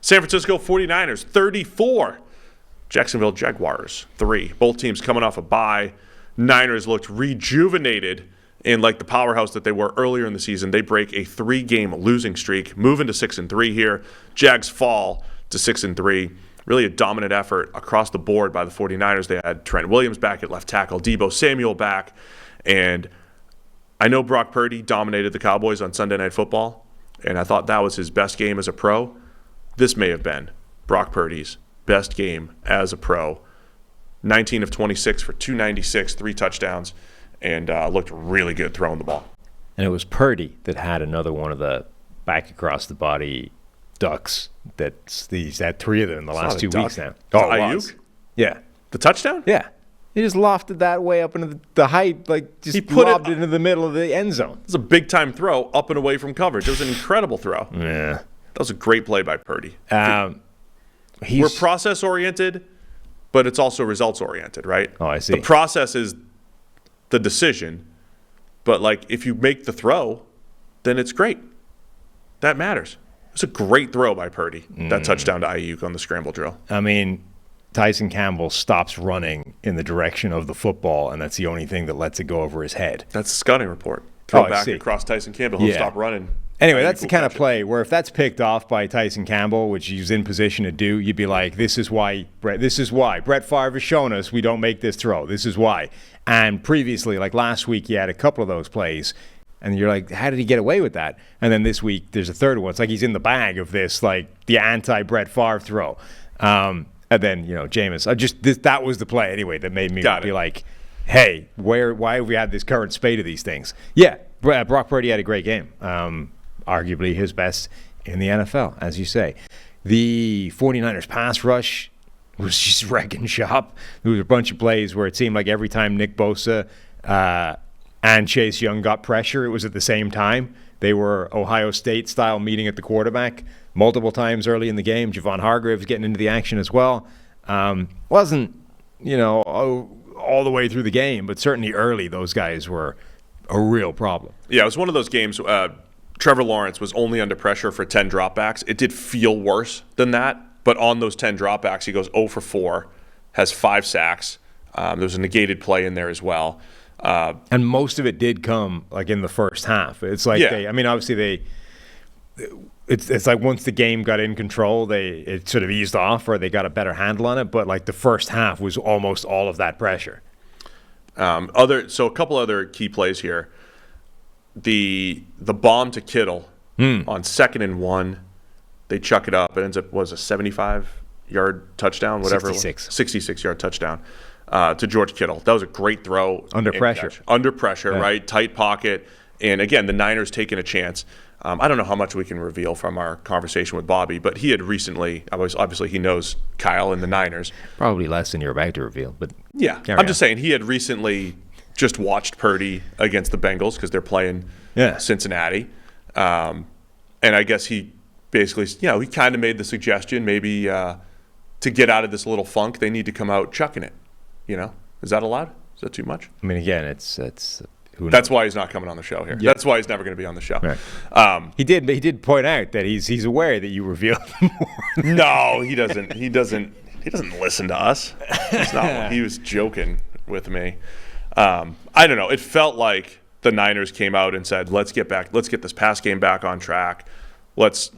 San Francisco 49ers 34. Jacksonville Jaguars 3. Both teams coming off a bye. Niners looked rejuvenated and like the powerhouse that they were earlier in the season. They break a 3-game losing streak, moving to 6-3 here. Jags fall to 6-3. Really a dominant effort across the board by the 49ers. They had Trent Williams back at left tackle, Deebo Samuel back, and I know Brock Purdy dominated the Cowboys on Sunday Night Football, and I thought that was his best game as a pro. This may have been Brock Purdy's best game as a pro. 19 of 26 for 296, 3 touchdowns, and looked really good throwing the ball. And it was Purdy that had another one of the back across the body ducks. He's had 3 of them in the last 2 weeks now. Oh, Ayuk? Yeah. The touchdown? Yeah. He just lofted that way up into the height, like just lobbed it into the middle of the end zone. It was a big-time throw up and away from coverage. It was an incredible throw. Yeah. That was a great play by Purdy. We're process-oriented, but it's also results-oriented, right? Oh, I see. The process is the decision, but like if you make the throw, then it's great. That matters. It's a great throw by Purdy, that touchdown to Ayuk on the scramble drill. I mean, Tyson Campbell stops running in the direction of the football, and that's the only thing that lets it go over his head. That's the scouting report. Throw back across Tyson Campbell. He'll stop running. Anyway, that's the kind of play where if that's picked off by Tyson Campbell, which he's in position to do, you'd be like, this is why. Brett Favre has shown us we don't make this throw. This is why. And previously, like last week, he had a couple of those plays. And you're like, how did he get away with that? And then this week, there's a third one. It's like he's in the bag of this, like the anti-Brett Favre throw. And then, Jameis, that was the play anyway that made me be like, hey, why have we had this current spate of these things? Yeah, Brock Purdy had a great game. Arguably his best in the NFL, as you say. The 49ers pass rush was just wrecking shop. There was a bunch of plays where it seemed like every time Nick Bosa and Chase Young got pressure, it was at the same time. They were Ohio State-style meeting at the quarterback multiple times early in the game. Javon Hargraves getting into the action as well. Wasn't, all the way through the game, but certainly early those guys were a real problem. Yeah, it was one of those games. Trevor Lawrence was only under pressure for 10 dropbacks. It did feel worse than that, but on those 10 dropbacks, he goes 0 for 4, has 5 sacks. There was a negated play in there as well. And most of it did come like in the first half. It's like it's like once the game got in control, it sort of eased off or they got a better handle on it. But like the first half was almost all of that pressure. So a couple other key plays here. The bomb to Kittle on 2nd and 1, they chuck it up. It ends up was a 75-yard touchdown, whatever. 66-yard touchdown. To George Kittle. That was a great throw. Under pressure. Yeah. Right? Tight pocket. And again, the Niners taking a chance. I don't know how much we can reveal from our conversation with Bobby, but he had recently, obviously he knows Kyle and the Niners. Probably less than you're about to reveal. But yeah, I'm just saying he had recently just watched Purdy against the Bengals because they're playing Cincinnati. And I guess he basically, he kind of made the suggestion maybe to get out of this little funk, they need to come out chucking it. Is that allowed? Is that too much? I mean, again, it's who knows? That's why he's not coming on the show here. Yeah. That's why he's never going to be on the show. Right. He did point out that he's aware that you revealed more. No, he doesn't. He doesn't listen to us. It's not. He was joking with me. I don't know. It felt like the Niners came out and said, "Let's get this pass game back on track. Let's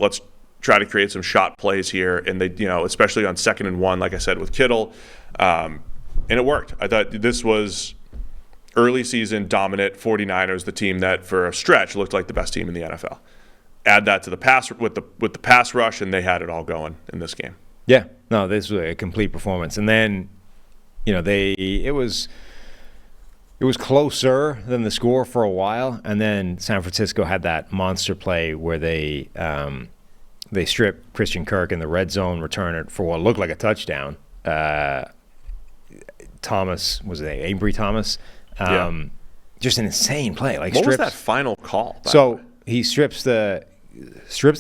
try to create some shot plays here." And they, especially on 2nd and 1, like I said with Kittle. And it worked. I thought this was early season dominant 49ers, the team that for a stretch looked like the best team in the NFL. Add that to the pass with the pass rush, and they had it all going in this game. Yeah, no, this was a complete performance. And then, it was closer than the score for a while, and then San Francisco had that monster play where they stripped Christian Kirk in the red zone, return it for what looked like a touchdown. Thomas, was it Avery Thomas? Just an insane play. Like, what was that final call? So he strips the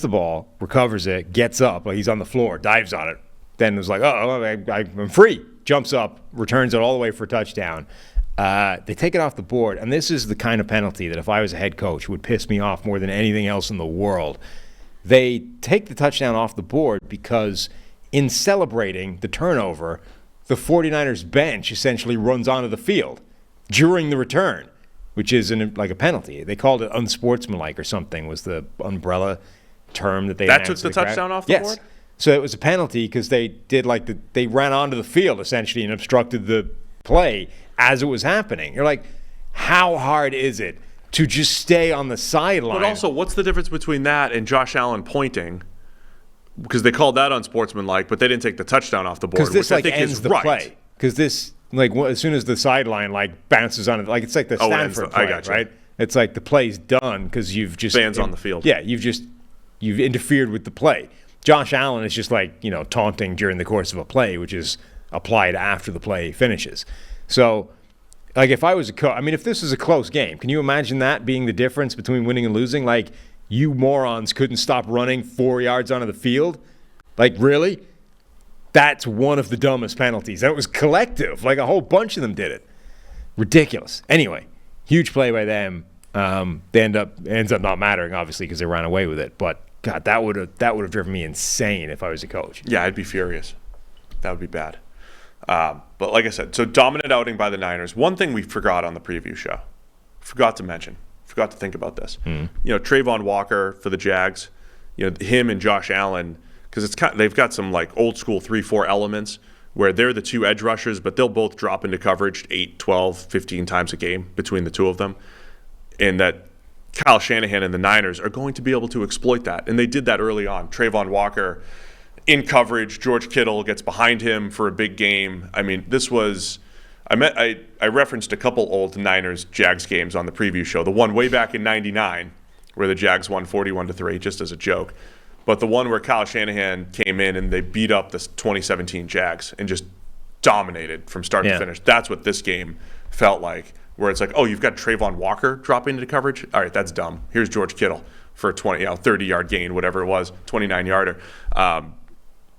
ball, recovers it, gets up, like he's on the floor, dives on it. Then was like, I'm free. Jumps up, returns it all the way for a touchdown. They take it off the board, and this is the kind of penalty that if I was a head coach would piss me off more than anything else in the world. They take the touchdown off the board because in celebrating the turnover, the 49ers bench essentially runs onto the field during the return, which is like a penalty. They called it unsportsmanlike or something was the umbrella term that they That took the touchdown off the board? So it was a penalty because they did they ran onto the field essentially and obstructed the play as it was happening. You're like, how hard is it to just stay on the sideline? But also, what's the difference between that and Josh Allen pointing? Because they called that unsportsmanlike, but they didn't take the touchdown off the board, because this which I think ends is the right. play. Because this as soon as the sideline bounces on it, it's like the Stanford play, I got you. right? It's like the play's done because you've just Fans on the field. Yeah, you've interfered with the play. Josh Allen is just taunting during the course of a play, which is applied after the play finishes. So, if I was a coach, if this was a close game, can you imagine that being the difference between winning and losing? You morons couldn't stop running 4 yards onto the field? Really? That's one of the dumbest penalties. That was collective. A whole bunch of them did it. Ridiculous. Anyway, huge play by them. They ends up not mattering, obviously, because they ran away with it. But God, that would have driven me insane if I was a coach. Yeah, I'd be furious. That would be bad. But like I said, so dominant outing by the Niners. One thing we forgot on the preview show, forgot to think about this. Trayvon Walker for the Jags, him and Josh Allen, because they've got some old school 3-4 elements where they're the two edge rushers, but they'll both drop into coverage 8, 12, 15 times a game between the two of them. And that Kyle Shanahan and the Niners are going to be able to exploit that. And they did that early on. Trayvon Walker in coverage, George Kittle gets behind him for a big game. This was I referenced a couple old Niners-Jags games on the preview show. The one way back in '99 where the Jags won 41-3, just as a joke. But the one where Kyle Shanahan came in and they beat up the 2017 Jags and just dominated from start to finish. That's what this game felt like, where it's you've got Trayvon Walker dropping into coverage. All right, that's dumb. Here's George Kittle for a 30-yard gain, whatever it was, 29-yarder.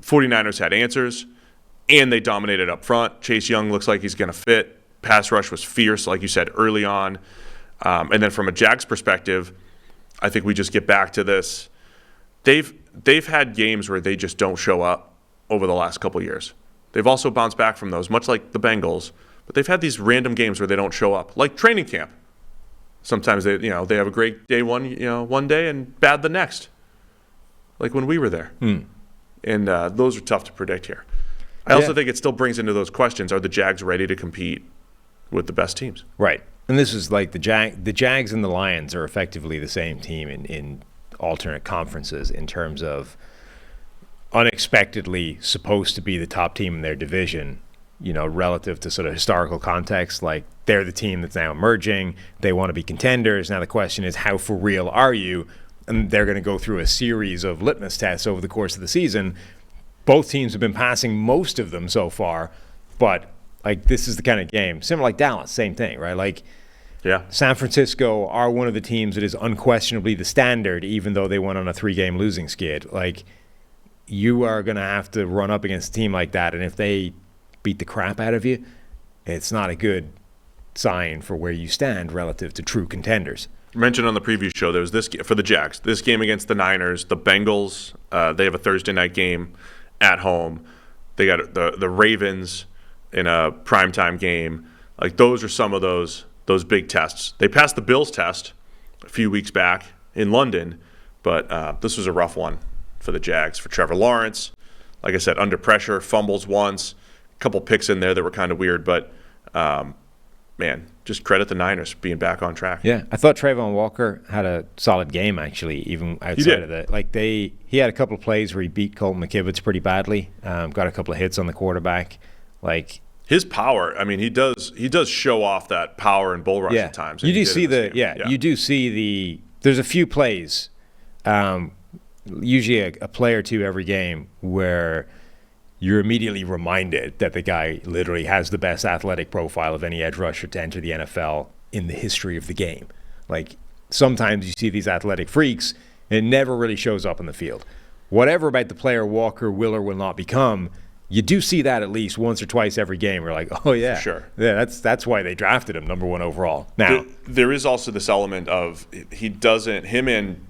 49ers had answers, and they dominated up front. Chase Young looks like he's going to fit. Pass rush was fierce, like you said, early on. And then from a Jags perspective, I think we just get back to this. They've had games where they just don't show up over the last couple years. They've also bounced back from those, much like the Bengals. But they've had these random games where they don't show up, like training camp. Sometimes they have a great day one day and bad the next, like when we were there. And those are tough to predict here. I also think it still brings into those questions: are the Jags ready to compete with the best teams? Right. And this is the Jags and the Lions are effectively the same team in alternate conferences in terms of unexpectedly supposed to be the top team in their division, relative to sort of historical context. They're the team that's now emerging. They want to be contenders. Now the question is, how for real are you? And they're going to go through a series of litmus tests over the course of the season. Both teams have been passing most of them so far, but this is the kind of game, similar like Dallas, same thing, right? San Francisco are one of the teams that is unquestionably the standard, even though they went on a 3-game losing skid. You are going to have to run up against a team like that, and if they beat the crap out of you, it's not a good sign for where you stand relative to true contenders. Mentioned on the preview show, there was this for the Jags. This game against the Niners, the Bengals. They have a Thursday night game at home. They got the Ravens in a primetime game. Those are some of those big tests. They passed the Bills test a few weeks back in London, but this was a rough one for the Jags, for Trevor Lawrence. Like I said, under pressure, fumbles once, a couple picks in there that were kind of weird, but man, just credit the Niners for being back on track. Yeah, I thought Trayvon Walker had a solid game, actually, even outside of that. He had a couple of plays where he beat Colton McKivitz pretty badly, got a couple of hits on the quarterback. His power, he does show off that power and bull rush at times. You do see there's a few plays, usually a play or two every game, where you're immediately reminded that the guy literally has the best athletic profile of any edge rusher to enter the NFL in the history of the game. Sometimes you see these athletic freaks, and it never really shows up in the field. Whatever about the player Walker will or will not become, you do see that at least once or twice every game. We're like, oh yeah, sure, yeah, that's why they drafted him number 1 overall. Now there is also this element of him and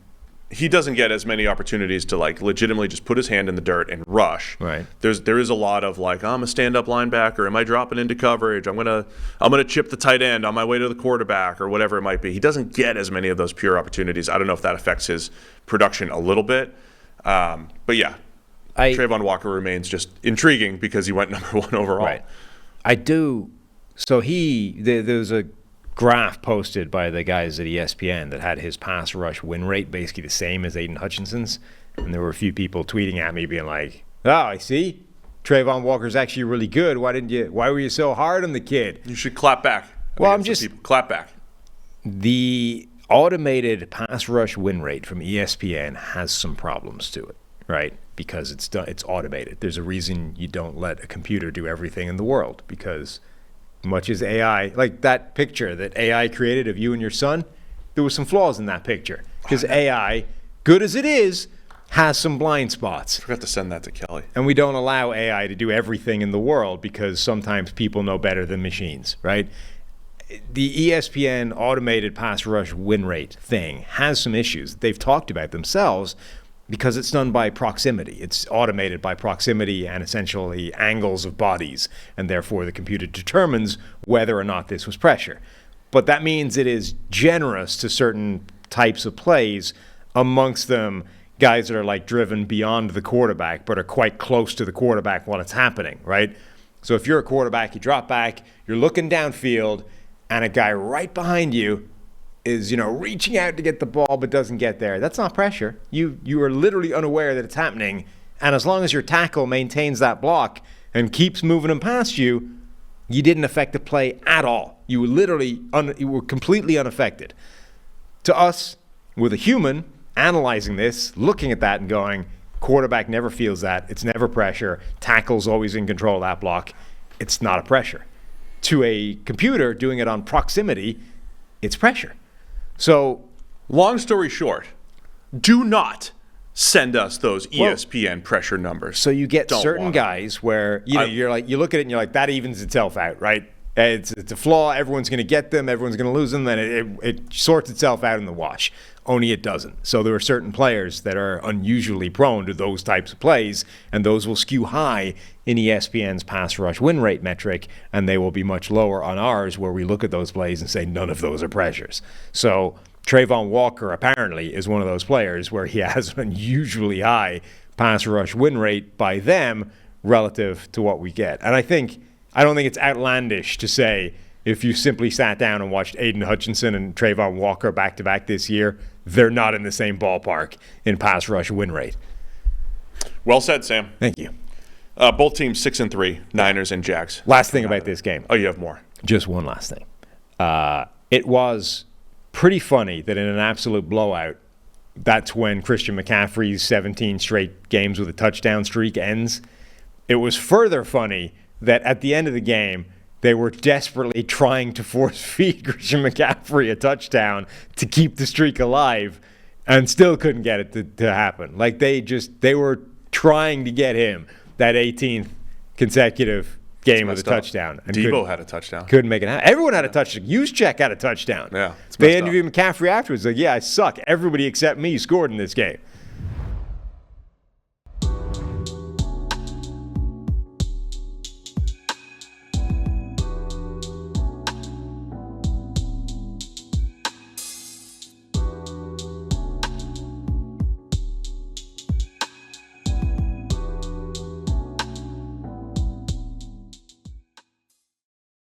he doesn't get as many opportunities to like legitimately just put his hand in the dirt and rush. Right. There is a lot of like, I'm a stand-up linebacker. Am I dropping into coverage? I'm gonna chip the tight end on my way to the quarterback or whatever it might be. He doesn't get as many of those pure opportunities. I don't know if that affects his production a little bit, but yeah, Trayvon Walker remains just intriguing because he went number 1 overall. Right. I do. So there's a graph posted by the guys at ESPN that had his pass rush win rate basically the same as Aiden Hutchinson's, and there were a few people tweeting at me being like, "Oh, I see, Trayvon Walker's actually really good. Why were you so hard on the kid?" You should clap back. Well, clap back. The automated pass rush win rate from ESPN has some problems to it, right? Because it's automated. There's a reason you don't let a computer do everything in the world, because much as AI, like that picture that AI created of you and your son, there were some flaws in that picture. Because AI, good as it is, has some blind spots. I forgot to send that to Kelly. And we don't allow AI to do everything in the world because sometimes people know better than machines, right? The ESPN automated pass rush win rate thing has some issues. They've talked about themselves because it's done by proximity. It's automated by proximity and essentially angles of bodies, and therefore the computer determines whether or not this was pressure. But that means it is generous to certain types of plays, amongst them guys that are like driven beyond the quarterback but are quite close to the quarterback while it's happening, right? So if you're a quarterback, you drop back, you're looking downfield, and a guy right behind you is, reaching out to get the ball but doesn't get there. That's not pressure. You are literally unaware that it's happening, and as long as your tackle maintains that block and keeps moving him past you, you didn't affect the play at all. You were you were completely unaffected. To us, with a human analyzing this, looking at that and going, quarterback never feels that. It's never pressure. Tackle's always in control of that block. It's not a pressure. To a computer doing it on proximity, it's pressure. So, long story short, do not send us those ESPN pressure numbers. So you get certain guys where you're like, you look at it and you're like, that evens itself out, right? It's a flaw. Everyone's going to get them. Everyone's going to lose them. Then it sorts itself out in the wash. Only it doesn't. So there are certain players that are unusually prone to those types of plays, and those will skew high in ESPN's pass rush win rate metric, and they will be much lower on ours, where we look at those plays and say none of those are pressures. So Trayvon Walker apparently is one of those players where he has an unusually high pass rush win rate by them relative to what we get. And I don't think it's outlandish to say, if you simply sat down and watched Aiden Hutchinson and Trayvon Walker back-to-back this year, they're not in the same ballpark in pass rush win rate. Well said, Sam. Thank you. Both teams 6-3, Niners and Jags. Last thing about this game. Oh, you have more. Just one last thing. It was pretty funny that in an absolute blowout, that's when Christian McCaffrey's 17 straight games with a touchdown streak ends. It was further funny that at the end of the game, they were desperately trying to force feed Christian McCaffrey a touchdown to keep the streak alive and still couldn't get it to happen. Like they were trying to get him that 18th consecutive game with a touchdown. And Debo had a touchdown. Couldn't make it happen. Everyone had a touchdown. Juszczyk had a touchdown. Yeah. They interviewed McCaffrey afterwards. Like, yeah, I suck. Everybody except me scored in this game.